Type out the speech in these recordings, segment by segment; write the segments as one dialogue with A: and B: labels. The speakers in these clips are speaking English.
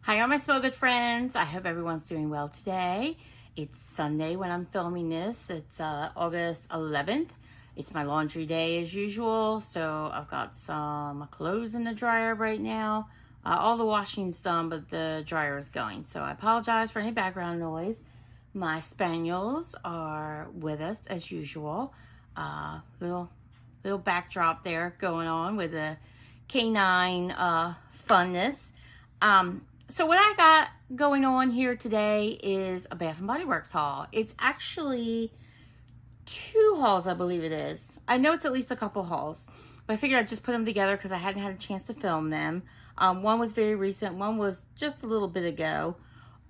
A: Hi, all my so good friends. I hope everyone's doing well today. It's Sunday when I'm filming this. It's August 11th. It's my laundry day as usual. So I've got some clothes in the dryer right now. All the washing's done, but the dryer is going. So I apologize for any background noise. My spaniels are with us as usual. Little backdrop there going on with the canine funness. So what I got going on here today is a Bath & Body Works haul. It's actually 2 hauls, I believe it is. I know it's at least a couple hauls, but I figured I'd just put them together because I hadn't had a chance to film them. One was very recent, one was just a little bit ago.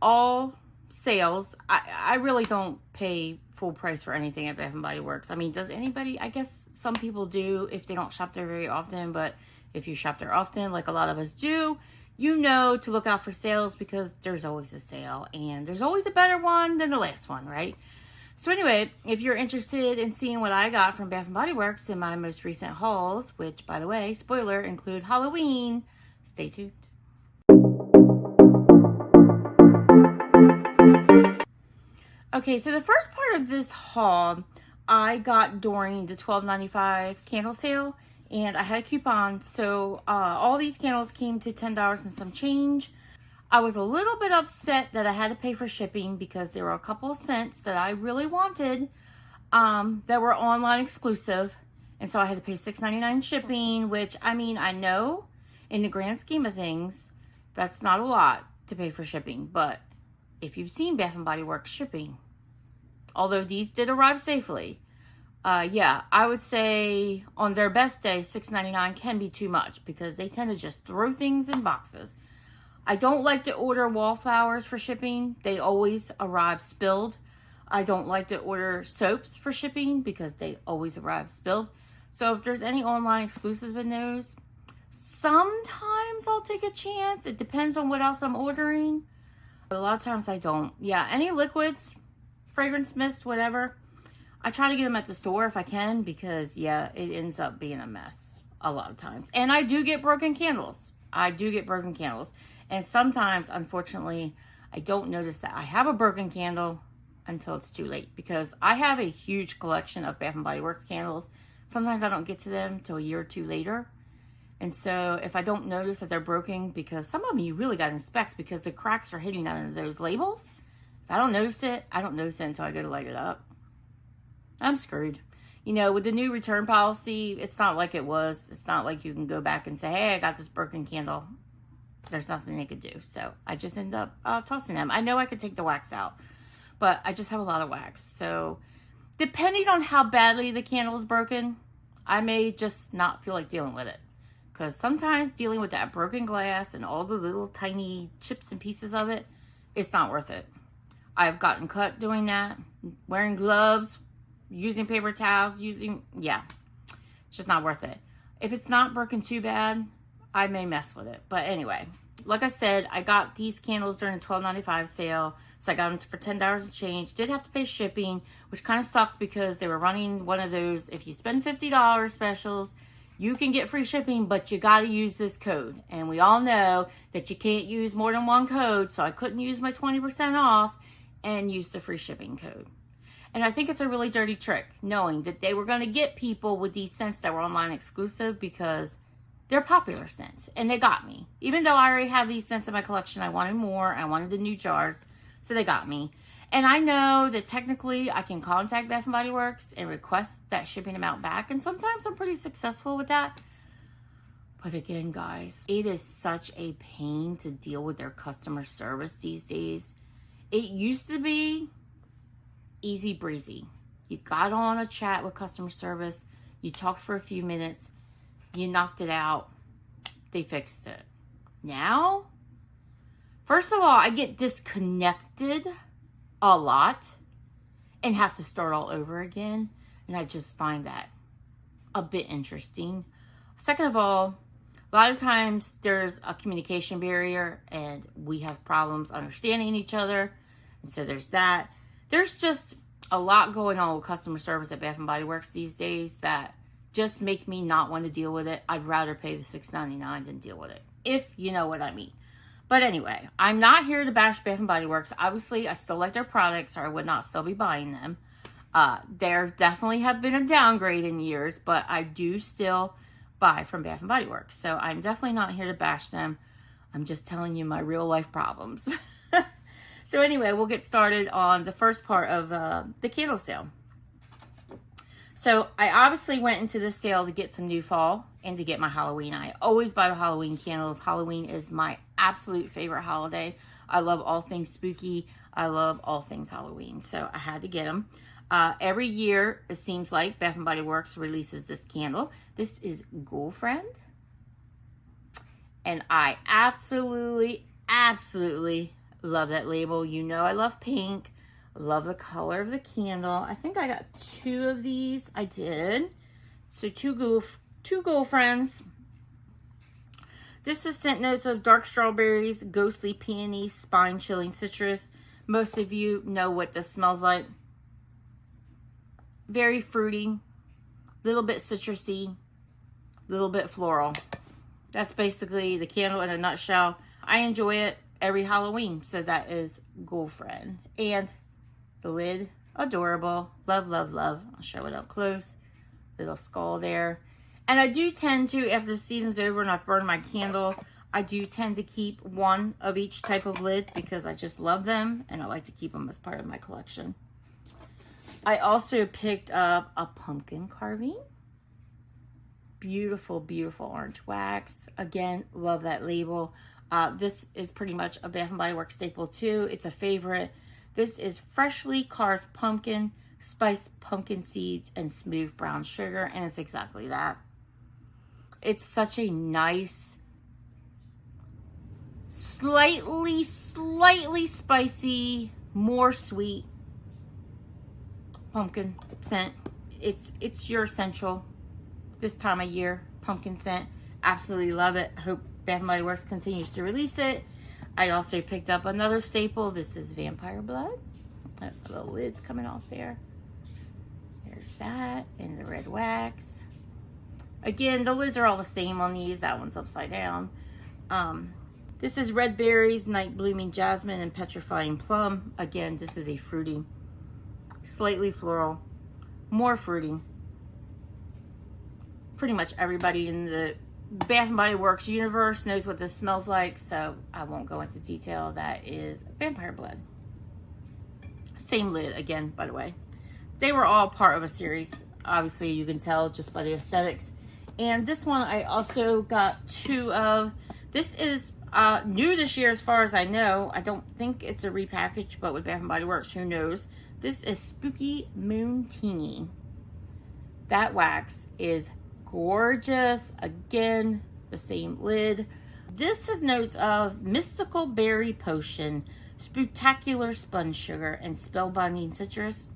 A: All sales. I really don't pay full price for anything at Bath & Body Works. I mean, does anybody? I guess some people do if they don't shop there very often, but if you shop there often, like a lot of us do, you know to look out for sales because there's always a sale and there's always a better one than the last one, right? So anyway, if you're interested in seeing what I got from Bath & Body Works in my most recent hauls, which, by the way, spoiler, include Halloween, stay tuned. Okay, so the first part of this haul I got during the $12.95 candle sale, and I had a coupon, so all these candles came to $10 and some change. I was a little bit upset that I had to pay for shipping because there were a couple of scents that I really wanted that were online exclusive, and so I had to pay $6.99 shipping, which, I mean, I know in the grand scheme of things, that's not a lot to pay for shipping, but if you've seen Bath & Body Works shipping, although these did arrive safely, yeah, I would say on their best day, $6.99 can be too much because they tend to just throw things in boxes. I don't like to order wallflowers for shipping. They always arrive spilled. I don't like to order soaps for shipping because they always arrive spilled. So if there's any online exclusives in those, sometimes I'll take a chance. It depends on what else I'm ordering. But a lot of times I don't. Yeah, any liquids, fragrance mist, whatever, I try to get them at the store if I can because, yeah, it ends up being a mess a lot of times. And I do get broken candles. And sometimes, unfortunately, I don't notice that I have a broken candle until it's too late because I have a huge collection of Bath & Body Works candles. Sometimes I don't get to them till a year or two later. And so if I don't notice that they're broken, because some of them you really got to inspect because the cracks are hitting under those labels. If I don't notice it, I don't notice it until I go to light it up. I'm screwed. You know, with the new return policy, it's not like it was. It's not like you can go back and say, hey, I got this broken candle. There's nothing they could do. So I just end up tossing them. I know I could take the wax out, but I just have a lot of wax. So depending on how badly the candle is broken, I may just not feel like dealing with it. Because sometimes dealing with that broken glass and all the little tiny chips and pieces of it, it's not worth it. I've gotten cut doing that, wearing gloves, using paper towels, yeah, it's just not worth it. If it's not broken too bad, I may mess with it. But anyway, like I said, I got these candles during the $12.95 sale, so I got them for $10 and change. Did have to pay shipping, which kind of sucked because they were running one of those, if you spend $50 specials, you can get free shipping, but you got to use this code. And we all know that you can't use more than one code, so I couldn't use my 20% off and use the free shipping code. And I think it's a really dirty trick, knowing that they were going to get people with these scents that were online exclusive because they're popular scents. And they got me. Even though I already have these scents in my collection, I wanted more. I wanted the new jars. So they got me. And I know that technically I can contact Bath & Body Works and request that shipping amount back. And sometimes I'm pretty successful with that. But again, guys, it is such a pain to deal with their customer service these days. It used to be easy breezy. You got on a chat with customer service, you talked for a few minutes, you knocked it out, they fixed it. Now, first of all, I get disconnected a lot and have to start all over again, and I just find that a bit interesting. Second of all, a lot of times there's a communication barrier and we have problems understanding each other, and so there's that. There's just a lot going on with customer service at Bath & Body Works these days that just make me not want to deal with it. I'd rather pay the $6.99 than deal with it, if you know what I mean. But anyway, I'm not here to bash Bath & Body Works. Obviously, I still like their products, or I would not still be buying them. There definitely have been a downgrade in years, but I do still buy from Bath & Body Works. So I'm definitely not here to bash them. I'm just telling you my real life problems. So anyway, we'll get started on the first part of the candle sale. So I obviously went into this sale to get some new fall and to get my Halloween. I always buy the Halloween candles. Halloween is my absolute favorite holiday. I love all things spooky. I love all things Halloween. So I had to get them. Every year, it seems like Bath & Body Works releases this candle. This is Girlfriend. And I absolutely love that label. You know I love pink. Love the color of the candle. I think I got 2 of these. I did. So two girlfriends. This is scent notes of dark strawberries, ghostly peony, spine-chilling citrus. Most of you know what this smells like. Very fruity, little bit citrusy, little bit floral. That's basically the candle in a nutshell. I enjoy it every Halloween, so that is Girlfriend. And the lid, adorable. Love, love, love. I'll show it up close. Little skull there. And I do tend to, after the season's over and I've burned my candle, I do tend to keep 1 of each type of lid because I just love them and I like to keep them as part of my collection. I also picked up a pumpkin carving. Beautiful, beautiful orange wax. Again, love that label. This is pretty much a Bath & Body Works staple too. It's a favorite. This is freshly carved pumpkin, spiced pumpkin seeds, and smooth brown sugar. And it's exactly that. It's such a nice, slightly spicy, more sweet pumpkin scent. It's your essential this time of year pumpkin scent. Absolutely love it. Hope Bath & Body Works continues to release it. I also picked up another staple. This is Vampire Blood. The lid's coming off there. There's that, and the red wax. Again, the lids are all the same on these. That one's upside down. This is Red Berries, Night Blooming Jasmine, and Petrifying Plum. Again, this is a fruity, slightly floral, more fruity. Pretty much everybody in the Bath & Body Works universe knows what this smells like, so I won't go into detail. That is Vampire Blood. Same lid again, by the way. They were all part of a series. Obviously, you can tell just by the aesthetics. And this one I also got 2 of. This is new this year as far as I know. I don't think it's a repackage, but with Bath & Body Works, who knows? This is Spooky Moon Teeny. That wax is gorgeous. Again, the same lid. This has notes of mystical berry potion, spectacular sponge sugar, and spellbinding citrus.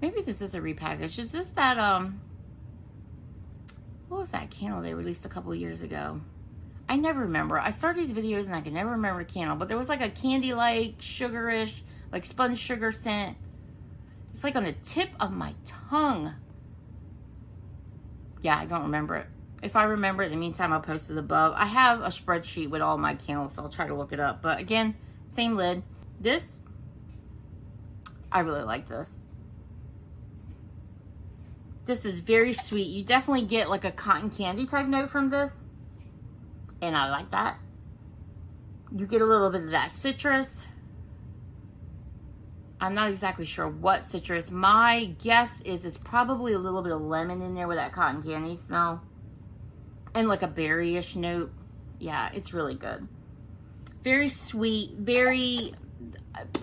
A: Maybe this is a repackage. Is this that what was that candle they released a couple years ago? I never remember. I start these videos and I can never remember the candle, but there was like a candy-like, sugarish, like sponge sugar scent. It's like on the tip of my tongue. Yeah, I don't remember it. If I remember it, in the meantime, I'll post it above. I have a spreadsheet with all my candles, so I'll try to look it up. But again, same lid. This, I really like this. This is very sweet. You definitely get like a cotton candy type note from this. And I like that. You get a little bit of that citrus. I'm not exactly sure what citrus. My guess is it's probably a little bit of lemon in there with that cotton candy smell. And like a berry-ish note. Yeah, it's really good. Very sweet, very,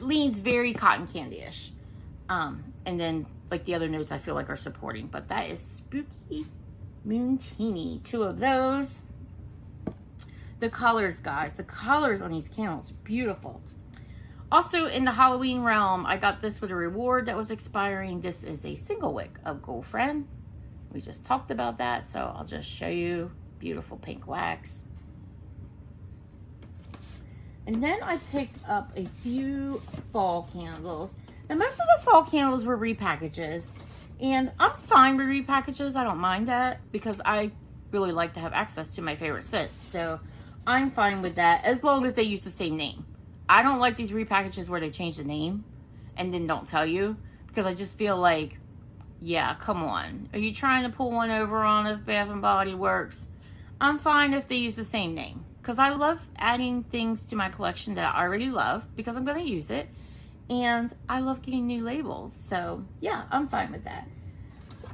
A: leans very cotton candy-ish. And then like the other notes I feel like are supporting. But that is Spooky Moon Teeny. 2 of those. The colors, guys. The colors on these candles are beautiful. Also, in the Halloween realm, I got this with a reward that was expiring. This is a single wick of Girlfriend. We just talked about that, so I'll just show you. Beautiful pink wax. And then I picked up a few fall candles. Now, most of the fall candles were repackages. And I'm fine with repackages. I don't mind that because I really like to have access to my favorite scents. So, I'm fine with that as long as they use the same name. I don't like these repackages where they change the name and then don't tell you, because I just feel like, yeah, come on. Are you trying to pull one over on us, Bath and Body Works? I'm fine if they use the same name, because I love adding things to my collection that I already love because I'm going to use it, and I love getting new labels. So yeah, I'm fine with that.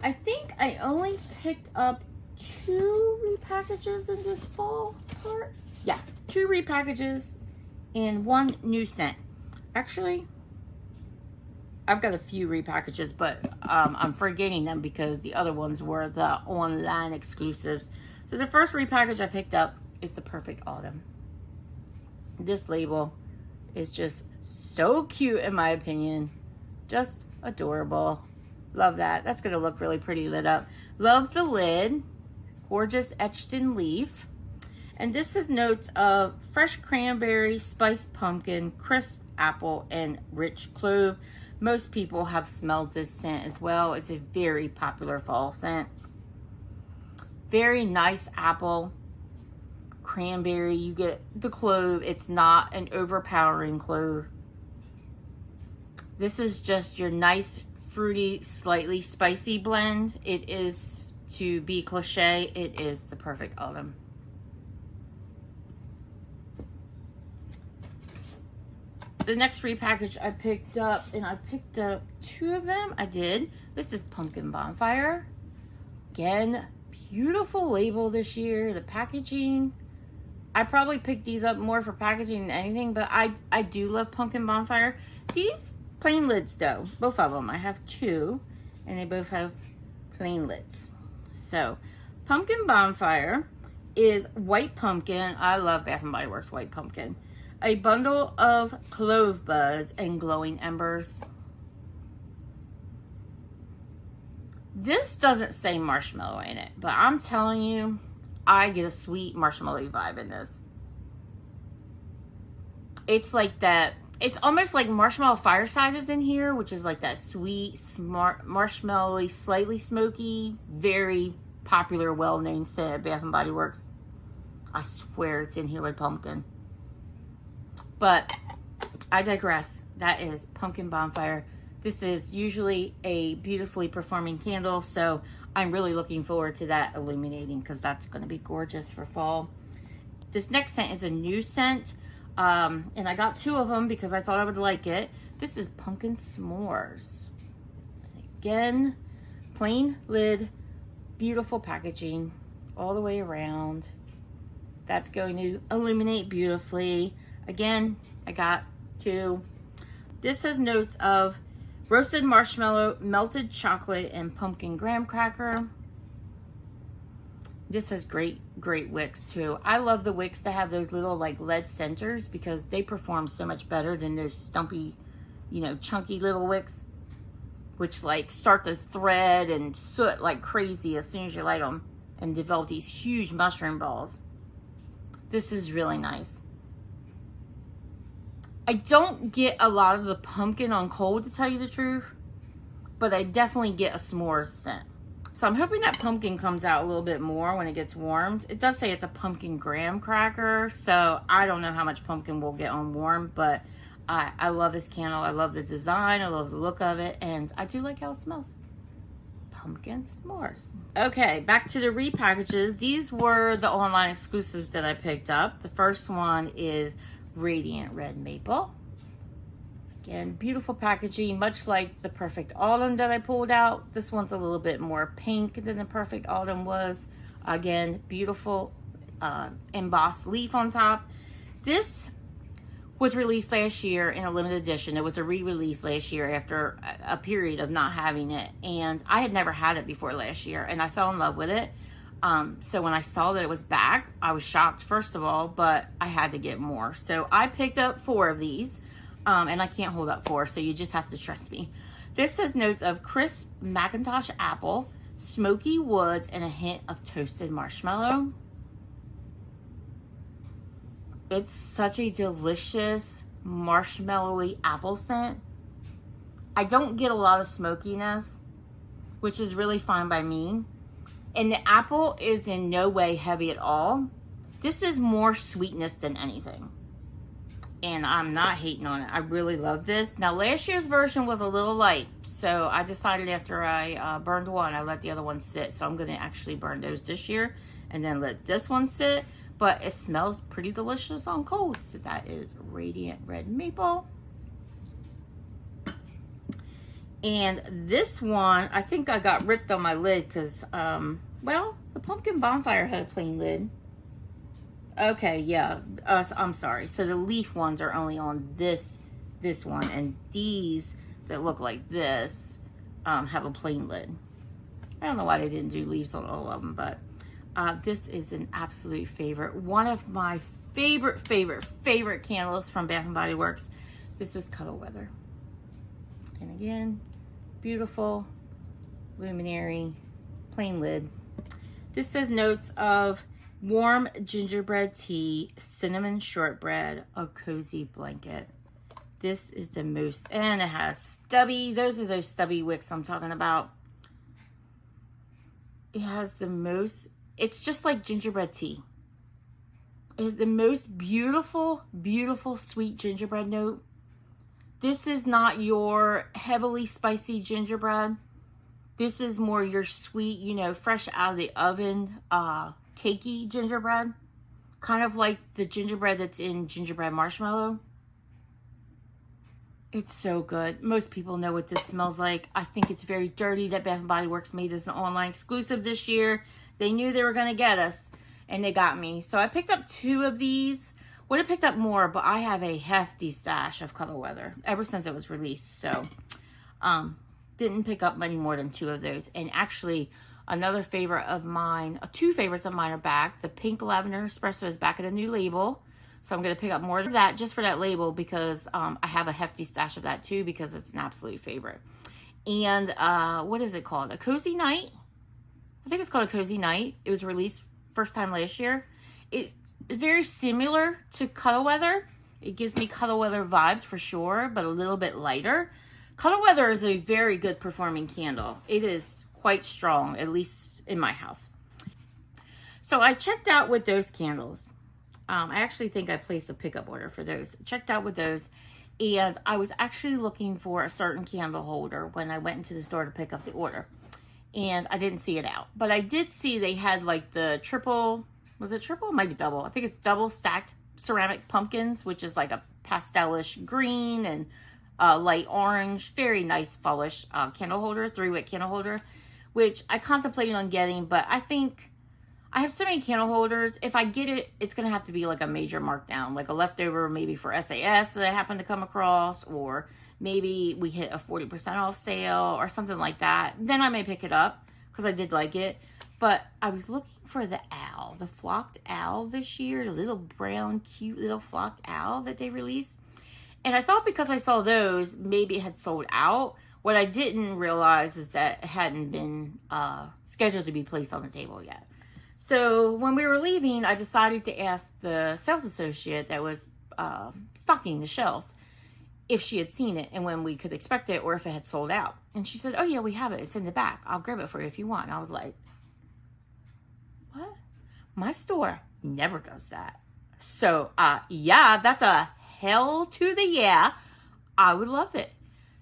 A: I think I only picked up 2 repackages in this fall part. Yeah, 2 repackages and 1 new scent. Actually, I've got a few repackages, but I'm forgetting them because the other ones were the online exclusives. So the first repackage I picked up is the Perfect Autumn. This label is just so cute in my opinion. Just adorable. Love that. That's going to look really pretty lit up. Love the lid. Gorgeous etched in leaf. And this is notes of fresh cranberry, spiced pumpkin, crisp apple, and rich clove. Most people have smelled this scent as well. It's a very popular fall scent. Very nice apple, cranberry. You get the clove. It's not an overpowering clove. This is just your nice, fruity, slightly spicy blend. It is, to be cliche, it is the Perfect Autumn. The next repackage I picked up, and I picked up 2 of them. I did. This is Pumpkin Bonfire. Again, beautiful label this year. The packaging, I probably picked these up more for packaging than anything, but I do love Pumpkin Bonfire. These plain lids though, both of them. I have 2, and they both have plain lids. So, Pumpkin Bonfire is white pumpkin. I love Bath and Body Works white pumpkin. A bundle of clove buds and glowing embers. This doesn't say marshmallow in it, but I'm telling you, I get a sweet marshmallow vibe in this. It's like that, it's almost like Marshmallow Fireside is in here, which is like that sweet, smart, marshmallowy, slightly smoky, very popular, well-known scent at Bath and Body Works. I swear it's in here with pumpkin. But I digress. That is Pumpkin Bonfire. This is usually a beautifully performing candle, so I'm really looking forward to that illuminating because that's going to be gorgeous for fall. This next scent is a new scent, and I got 2 of them because I thought I would like it. This is Pumpkin S'mores. Again, plain lid, beautiful packaging all the way around. That's going to illuminate beautifully. Again, I got 2. This has notes of roasted marshmallow, melted chocolate, and pumpkin graham cracker. This has great wicks too. I love the wicks that have those little like lead centers because they perform so much better than those stumpy, you know, chunky little wicks, which like start to thread and soot like crazy as soon as you light them and develop these huge mushroom balls. This is really nice. I don't get a lot of the pumpkin on cold, to tell you the truth, but I definitely get a s'mores scent. So I'm hoping that pumpkin comes out a little bit more when it gets warmed. It does say it's a pumpkin graham cracker, so I don't know how much pumpkin we'll get on warm, but I love this candle. I love the design. I love the look of it, and I do like how it smells. Pumpkin s'mores. Okay, back to the repackages. These were the online exclusives that I picked up. The first one is Radiant Red Maple. Again, beautiful packaging, much like the Perfect Autumn that I pulled out. This one's a little bit more pink than the Perfect Autumn was. Again, beautiful embossed leaf on top. This was released last year in a limited edition. It was a re-release last year after a period of not having it. And I had never had it before last year, and I fell in love with it. So when I saw that it was back, I was shocked, first of all, but I had to get more. So I picked up 4 of these, and I can't hold up 4, so you just have to trust me. This has notes of crisp Macintosh apple, smoky woods, and a hint of toasted marshmallow. It's such a delicious marshmallowy apple scent. I don't get a lot of smokiness, which is really fine by me. And the apple is in no way heavy at all. This is more sweetness than anything. And I'm not hating on it. I really love this. Now, last year's version was a little light. So I decided after I burned one, I let the other one sit. So I'm going to actually burn those this year and then let this one sit. But it smells pretty delicious on cold. So that is Radiant Red Maple. And this one, I think I got ripped on my lid because, well, the Pumpkin Bonfire had a plain lid. Okay, yeah, I'm sorry. So the leaf ones are only on this one, and these that look like this have a plain lid. I don't know why they didn't do leaves on all of them, but this is an absolute favorite. One of my favorite candles from Bath & Body Works. This is Cuddle Weather. And again, beautiful, luminary, plain lid. This says notes of warm gingerbread tea, cinnamon shortbread, a cozy blanket. This is the most, and it has stubby, those are those stubby wicks I'm talking about. It has the most, it's just like gingerbread tea. It is the most beautiful, beautiful, sweet gingerbread note. This is not your heavily spicy gingerbread. This is more your sweet, you know, fresh out of the oven, cakey gingerbread. Kind of like the gingerbread that's in Gingerbread Marshmallow. It's so good. Most people know what this smells like. I think it's very dirty that Bath & Body Works made this an online exclusive this year. They knew they were going to get us, and they got me. So I picked up 2 of these. Would have picked up more, but I have a hefty stash of Cuddle Weather ever since it was released. So, didn't pick up many more than 2 of those. And actually, another favorite of mine, 2 favorites of mine are back. The Pink Lavender Espresso is back at a new label. So I'm going to pick up more of that just for that label because I have a hefty stash of that too because it's an absolute favorite. And what is it called? A Cozy Night? I think it's called a Cozy Night. It was released first time last year. It's very similar to Cuddle Weather. It gives me Cuddle Weather vibes for sure, but a little bit lighter. Cuddle Weather is a very good performing candle. It is quite strong, at least in my house. So I checked out with those candles. I actually think I placed a pickup order for those. Checked out with those, and I was actually looking for a certain candle holder when I went into the store to pick up the order, and I didn't see it out. But I did see they had like the triple, was it triple? It might be double. I think it's double stacked ceramic pumpkins, which is like a pastelish green and light orange, very nice fallish candle holder, 3-wick candle holder, which I contemplated on getting, but I think I have so many candle holders. If I get it, it's going to have to be like a major markdown, like a leftover maybe for SAS that I happen to come across, or maybe we hit a 40% off sale or something like that. Then I may pick it up because I did like it. But I was looking for the owl, the flocked owl this year, the little brown, cute little flocked owl that they released. And I thought because I saw those, maybe it had sold out. What I didn't realize is that it hadn't been scheduled to be placed on the table yet. So when we were leaving, I decided to ask the sales associate that was stocking the shelves if she had seen it and when we could expect it or if it had sold out. And she said, oh yeah, we have it. It's in the back. I'll grab it for you if you want. And I was like, what? My store never does that. So yeah, that's a hell to the yeah. I would love it.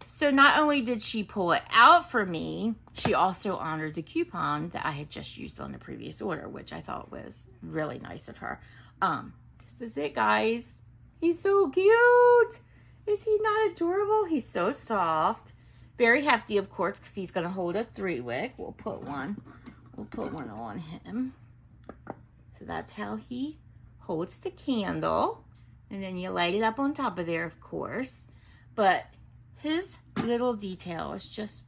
A: So not only did she pull it out for me, she also honored the coupon that I had just used on the previous order, which I thought was really nice of her. This is it, guys. He's so cute. Is he not adorable? He's so soft. Very hefty, of course, because he's going to hold a 3-wick. We'll put one on him. So that's how he holds the candle. And then you light it up on top of there, of course. But his little detail is just,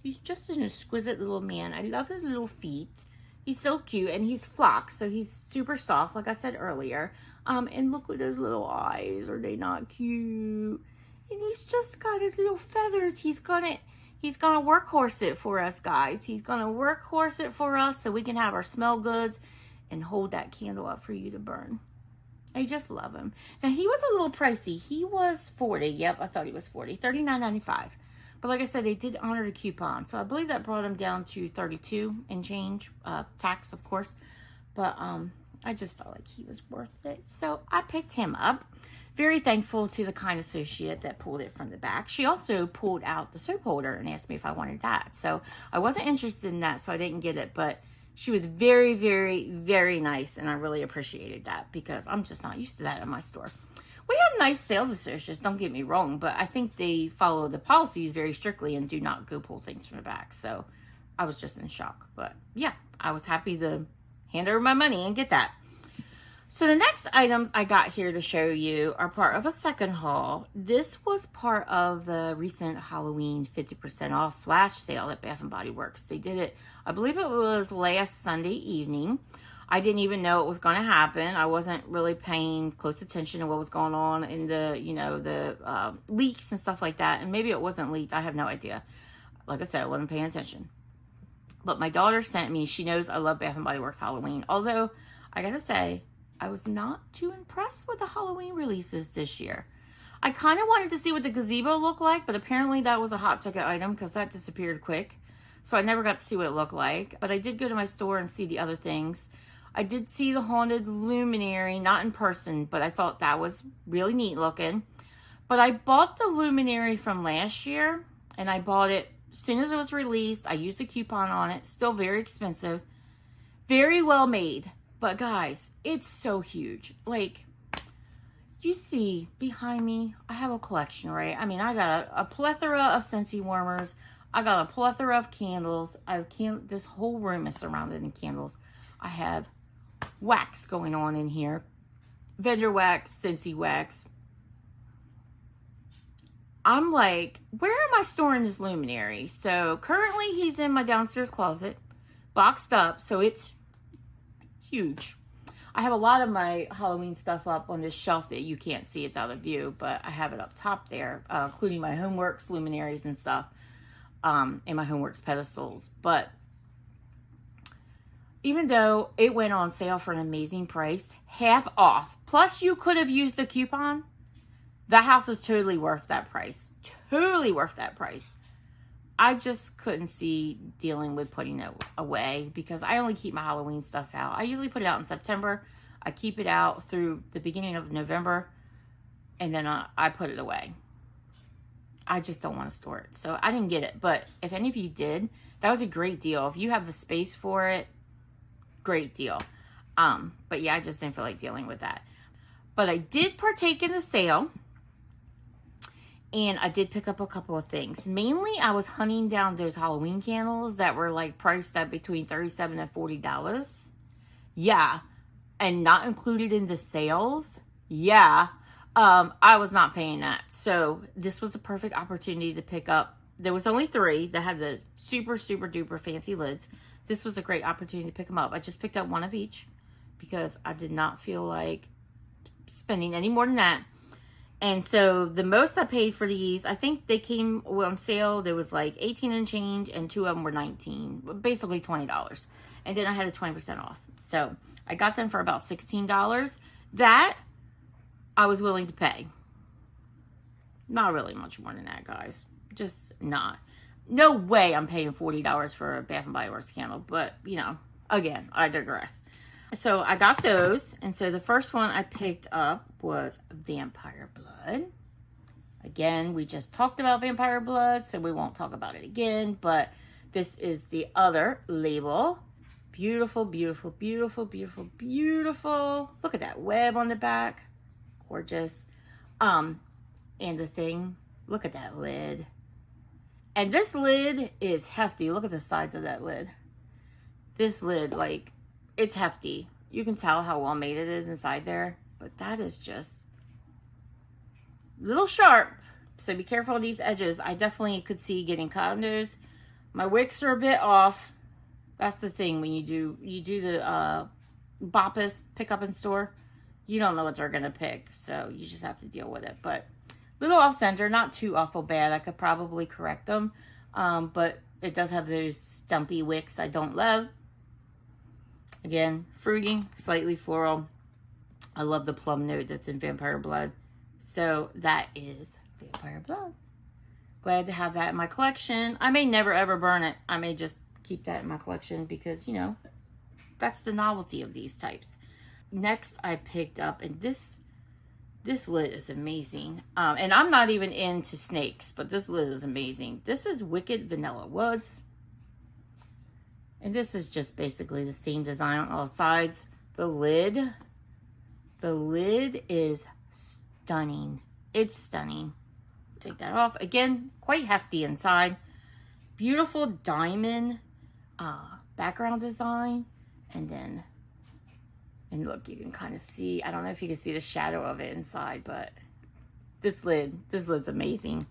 A: he's just an exquisite little man. I love his little feet. He's so cute, and he's flocked, so he's super soft, like I said earlier. And look at those little eyes. Are they not cute? And he's just got his little feathers. He's gonna workhorse it for us, guys. He's gonna workhorse it for us so we can have our smell goods and hold that candle up for you to burn. I just love him. Now, he was a little pricey. He was $40. Yep, I thought he was $40. $39.95. But like I said, they did honor the coupon. So I believe that brought him down to $32 and change. Tax, of course. But I just felt like he was worth it. So I picked him up. Very thankful to the kind associate that pulled it from the back. She also pulled out the soap holder and asked me if I wanted that. So I wasn't interested in that, so I didn't get it. But she was very, very, very nice, and I really appreciated that because I'm just not used to that in my store. We have nice sales associates, don't get me wrong, but I think they follow the policies very strictly and do not go pull things from the back. So I was just in shock. But yeah, I was happy to hand over my money and get that. So the next items I got here to show you are part of a second haul. This was part of the recent Halloween 50% off flash sale at Bath & Body Works. They did it, I believe it was last Sunday evening. I didn't even know it was going to happen. I wasn't really paying close attention to what was going on in the, the leaks and stuff like that. And maybe it wasn't leaked. I have no idea. Like I said, I wasn't paying attention. But my daughter sent me. She knows I love Bath & Body Works Halloween. Although, I got to say, I was not too impressed with the Halloween releases this year. I kind of wanted to see what the gazebo looked like, but apparently that was a hot ticket item because that disappeared quick. So I never got to see what it looked like. But I did go to my store and see the other things. I did see the Haunted Luminary, not in person, but I thought that was really neat looking. But I bought the Luminary from last year, and I bought it as soon as it was released. I used a coupon on it. Still very expensive. Very well made. But guys, it's so huge. Like, you see behind me, I have a collection, right? I mean, I got a plethora of Scentsy warmers. I got a plethora of candles. This whole room is surrounded in candles. I have wax going on in here. Vendor wax, Scentsy wax. I'm like, where am I storing this Luminary? So currently he's in my downstairs closet, boxed up, so it's huge. I have a lot of my Halloween stuff up on this shelf that you can't see. It's out of view, but I have it up top there, including my Homeworks Luminaries and stuff, and my Homeworks pedestals. But even though it went on sale for an amazing price, half off, plus you could have used a coupon, that house is totally worth that price. Totally worth that price. I just couldn't see dealing with putting it away because I only keep my Halloween stuff out. I usually put it out in September. I keep it out through the beginning of November, and then I put it away. I just don't want to store it. So I didn't get it. But if any of you did, that was a great deal. If you have the space for it, great deal. But yeah, I just didn't feel like dealing with that. But I did partake in the sale. And I did pick up a couple of things. Mainly, I was hunting down those Halloween candles that were like priced at between $37 and $40. Yeah. And not included in the sales. Yeah. I was not paying that. So this was a perfect opportunity to pick up. There was only 3 that had the super, super duper fancy lids. This was a great opportunity to pick them up. I just picked up one of each because I did not feel like spending any more than that. And so the most I paid for these, I think they came on sale. There was like 18 and change, and 2 of them were 19, basically $20. And then I had a 20% off. So I got them for about $16. That I was willing to pay. Not really much more than that, guys. Just not. No way I'm paying $40 for a Bath & Body Works candle. But, again, I digress. So I got those, and so the first one I picked up was Vampire Blood. Again, we just talked about Vampire Blood, so we won't talk about it again, but this is the other label. Beautiful, beautiful, beautiful, beautiful, beautiful. Look at that web on the back. Gorgeous. And the thing, look at that lid. And this lid is hefty. Look at the sides of that lid. This lid, like, it's hefty. You can tell how well made it is inside there. But that is just a little sharp. So be careful of these edges. I definitely could see getting cut on those. My wicks are a bit off. That's the thing when you do the Boppus pick up in store. You don't know what they're going to pick. So you just have to deal with it. But a little off center. Not too awful bad. I could probably correct them. But it does have those stumpy wicks I don't love. Again, fruity, slightly floral. I love the plum note that's in Vampire Blood. So that is Vampire Blood. Glad to have that in my collection. I may never ever burn it. I may just keep that in my collection because, that's the novelty of these types. next I picked up, and this lid is amazing. And I'm not even into snakes, but this lid is amazing. This is Wicked Vanilla Woods. And this is just basically the same design on all sides. The lid is stunning. It's stunning. Take that off. Again, quite hefty inside. Beautiful diamond background design. And look, you can kind of see, I don't know if you can see the shadow of it inside, but this lid's amazing.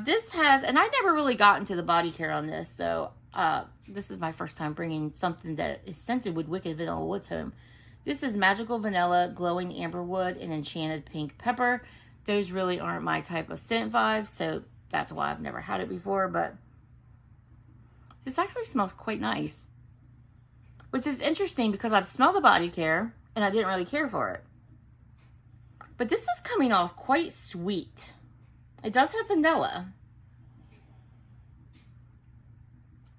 A: This has, and I never really got into the body care on this, so this is my first time bringing something that is scented with Wicked Vanilla Woods home. This is Magical Vanilla, Glowing Amberwood, and Enchanted Pink Pepper. Those really aren't my type of scent vibe, so that's why I've never had it before, but this actually smells quite nice. Which is interesting because I've smelled the body care and I didn't really care for it. But this is coming off quite sweet. It does have vanilla.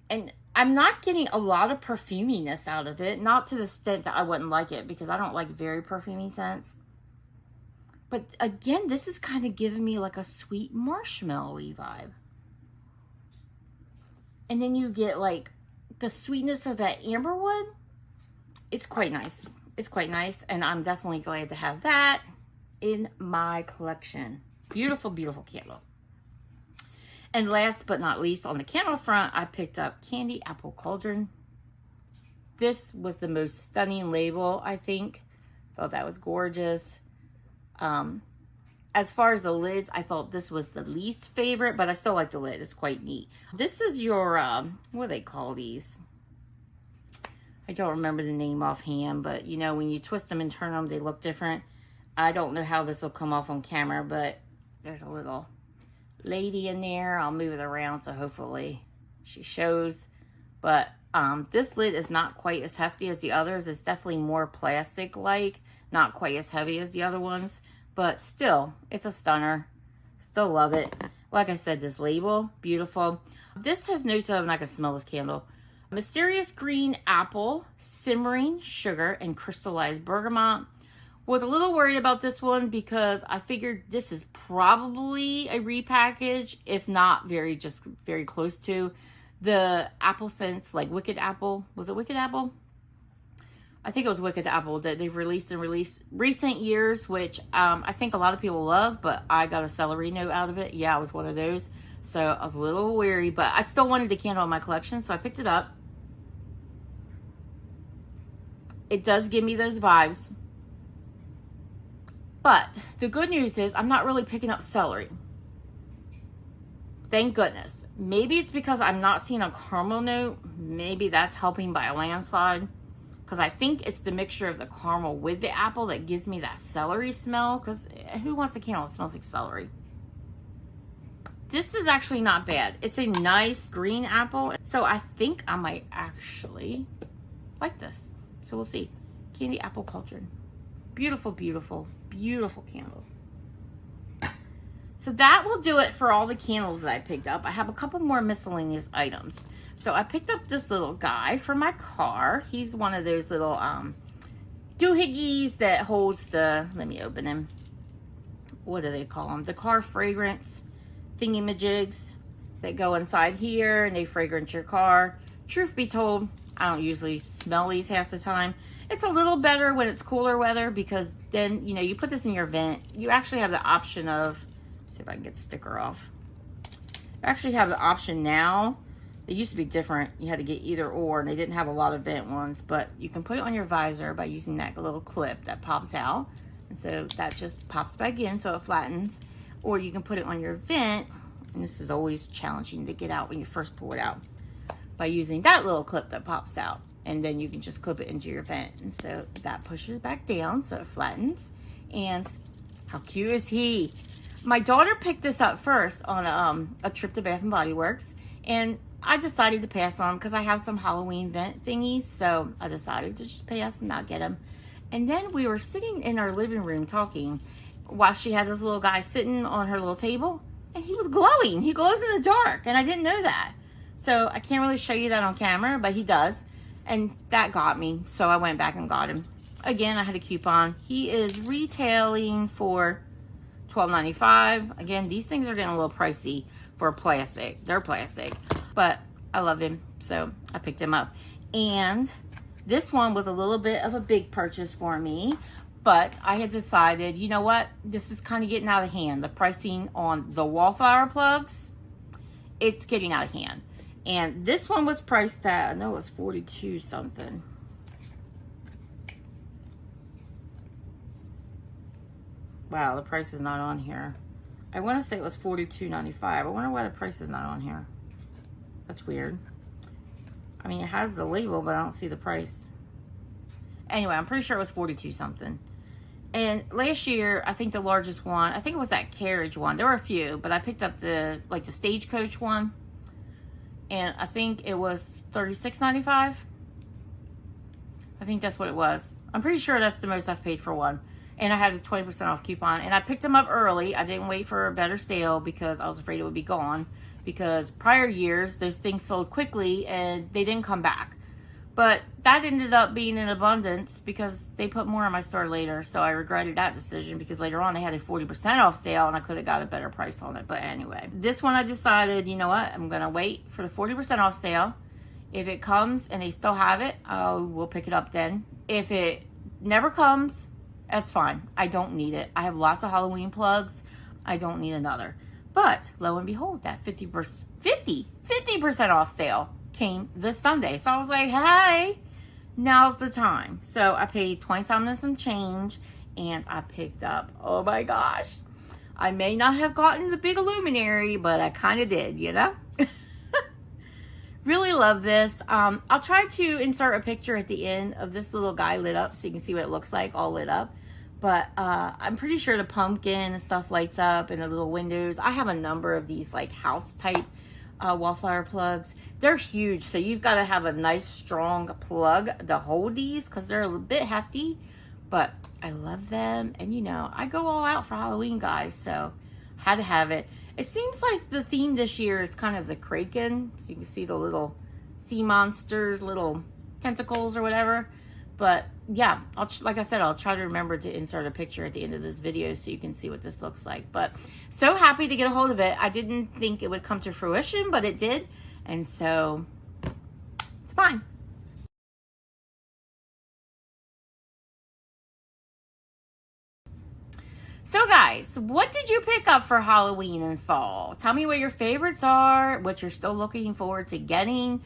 A: And I'm not getting a lot of perfuminess out of it. Not to the extent that I wouldn't like it, because I don't like very perfumey scents. But again, this is kind of giving me like a sweet marshmallowy vibe. And then you get like the sweetness of that amberwood. It's quite nice. It's quite nice. And I'm definitely glad to have that in my collection. Beautiful, beautiful candle. And last but not least, on the candle front, I picked up Candy Apple Cauldron. This was the most stunning label, I think. Thought that was gorgeous. As far as the lids, I thought this was the least favorite, but I still like the lid. It's quite neat. This is your, what do they call these? I don't remember the name offhand, but you know, when you twist them and turn them, they look different. I don't know how this will come off on camera, but there's a little lady in there. I'll move it around so hopefully she shows. But this lid is not quite as hefty as the others. It's definitely more plastic-like, not quite as heavy as the other ones. But still, it's a stunner. Still love it. Like I said, this label, beautiful. This has notes of, and I can smell this candle. Mysterious Green Apple, Simmering Sugar, and Crystallized Bergamot. Was a little worried about this one because I figured this is probably a repackage, if not just very close to. The apple scents, like Wicked Apple. Was it Wicked Apple? I think it was Wicked Apple that they've released in recent years, which I think a lot of people love, but I got a celery note out of it. Yeah, I was one of those. So I was a little weary, but I still wanted the candle in my collection, so I picked it up. It does give me those vibes. But the good news is I'm not really picking up celery. Thank goodness. Maybe it's because I'm not seeing a caramel note. Maybe that's helping by a landslide. Because I think it's the mixture of the caramel with the apple that gives me that celery smell. Because who wants a candle that smells like celery? This is actually not bad. It's a nice green apple. So I think I might actually like this. So we'll see. Candy Apple Cauldron. Beautiful, beautiful, beautiful candle. So that will do it for all the candles that I picked up. I have a couple more miscellaneous items. So I picked up this little guy for my car. He's one of those little doohickeys that holds the, let me open him. What do they call them? The car fragrance thingy-majigs that go inside here and they fragrance your car. Truth be told, I don't usually smell these half the time. It's a little better when it's cooler weather because then, you know, you put this in your vent. You actually have the option of, let's see if I can get the sticker off. You actually have the option now. It used to be different. You had to get either or, and they didn't have a lot of vent ones, but you can put it on your visor by using that little clip that pops out. And so that just pops back in so it flattens. Or you can put it on your vent, and this is always challenging to get out when you first pull it out, by using that little clip that pops out. And then you can just clip it into your vent. And so that pushes back down so it flattens. And how cute is he? My daughter picked this up first on a trip to Bath & Body Works. And I decided to pass on because I have some Halloween vent thingies. So I decided to just pass and not get them. And then we were sitting in our living room talking while she had this little guy sitting on her little table. And he was glowing. He glows in the dark. And I didn't know that. So I can't really show you that on camera, but he does. And that got me. So I went back and got him. Again, I had a coupon. He is retailing for $12.95. Again, these things are getting a little pricey for plastic. They're plastic, but I love him, so I picked him up. And this one was a little bit of a big purchase for me, but I had decided, you know what? This is kind of getting out of hand. The pricing on the wallflower plugs, it's getting out of hand. And this one was priced at, I know it was 42 something. Wow, the price is not on here. I want to say it was $42.95. I wonder why the price is not on here. That's weird. I mean, it has the label, but I don't see the price. Anyway, I'm pretty sure it was 42 something. And last year, I think the largest one, I think it was that carriage one. There were a few, but I picked up the stagecoach one. And I think it was $36.95. I think that's what it was. I'm pretty sure that's the most I've paid for one. And I had a 20% off coupon. And I picked them up early. I didn't wait for a better sale because I was afraid it would be gone. Because prior years, those things sold quickly and they didn't come back. But that ended up being in abundance because they put more in my store later. So I regretted that decision because later on they had a 40% off sale and I could have got a better price on it. But anyway, this one I decided, you know what? I'm going to wait for the 40% off sale. If it comes and they still have it, we'll pick it up then. If it never comes, that's fine. I don't need it. I have lots of Halloween plugs. I don't need another. But lo and behold, that 50% off sale came this Sunday. So I was like, hey, now's the time. So I paid 20 something and some change and I picked up, oh my gosh, I may not have gotten the big illuminary, but I kind of did, you know. Really love this. I'll try to insert a picture at the end of this little guy lit up so you can see what it looks like all lit up. But I'm pretty sure the pumpkin and stuff lights up and the little windows. I have a number of these like house type wallflower plugs. They're huge, so you've got to have a nice strong plug to hold these because they're a bit hefty. But I love them, and you know, I go all out for Halloween, guys, so had to have it. It seems like the theme this year is kind of the Kraken, so you can see the little sea monsters, little tentacles or whatever. But yeah, like I said, I'll try to remember to insert a picture at the end of this video so you can see what this looks like. But so happy to get a hold of it. I didn't think it would come to fruition, but it did. And so it's fine. So guys, what did you pick up for Halloween and fall? Tell me what your favorites are, what you're still looking forward to getting.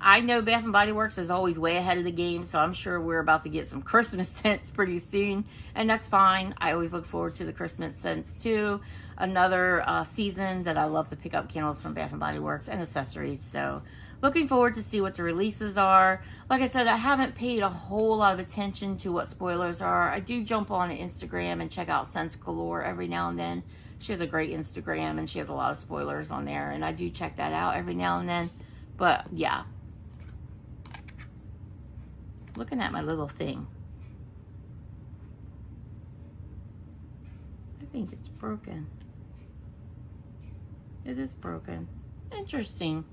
A: I know Bath & Body Works is always way ahead of the game, so I'm sure we're about to get some Christmas scents pretty soon, and that's fine. I always look forward to the Christmas scents too. Another season that I love to pick up candles from Bath & Body Works and accessories, so looking forward to see what the releases are. Like I said, I haven't paid a whole lot of attention to what spoilers are. I do jump on Instagram and check out Scents Galore every now and then. She has a great Instagram, and she has a lot of spoilers on there, and I do check that out every now and then. But yeah. Looking at my little thing. I think it's broken. It is broken. Interesting.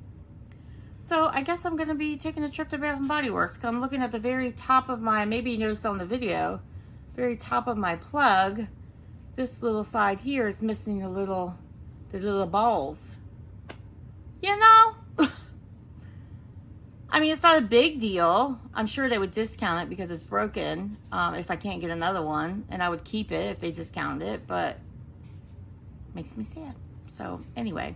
A: So I guess I'm going to be taking a trip to Bath & Body Works because I'm looking at the very top of my, maybe you noticed on the video, very top of my plug. This little side here is missing the little balls. You know? I mean, it's not a big deal. I'm sure they would discount it because it's broken if I can't get another one. And I would keep it if they discounted it, but it makes me sad. So anyway,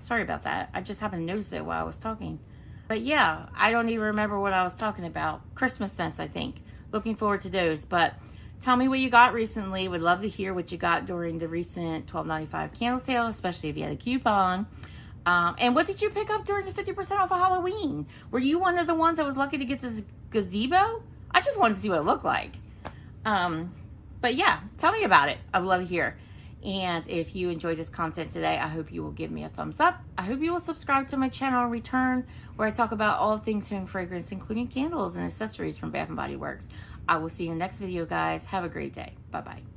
A: sorry about that. I just happened to notice it while I was talking. But yeah, I don't even remember what I was talking about. Christmas scents, I think. Looking forward to those. But tell me what you got recently. Would love to hear what you got during the recent $12.95 candle sale, especially if you had a coupon. And what did you pick up during the 50% off of Halloween? Were you one of the ones that was lucky to get this gazebo? I just wanted to see what it looked like. But yeah, tell me about it. I would love to hear. And if you enjoyed this content today, I hope you will give me a thumbs up. I hope you will subscribe to my channel in return, where I talk about all things home fragrance, including candles and accessories from Bath & Body Works. I will see you in the next video, guys. Have a great day. Bye-bye.